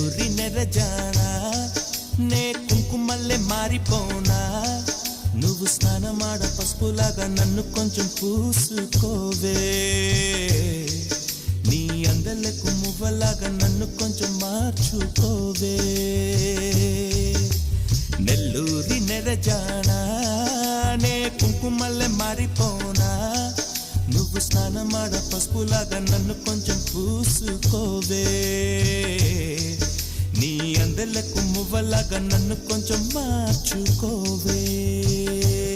నెల్లూరి నెరజానా నే కుంకుమల్లే మారిపోనా నువ్వు స్నానమాడ పసుపులాగా నన్ను కొంచెం పూసుకోవే నీ అందలకు మువ్వలాగా నన్ను కొంచెం మార్చుకోవే నెల్లూరి నెరజానా నే కుంకుమల్లే మారిపోనా నువ్వు స్నానమాడ పసుపులాగా నన్ను కొంచెం పూసుకోవే నీ అందలకు మువ్వలాగా నన్ను కొంచెం మార్చుకో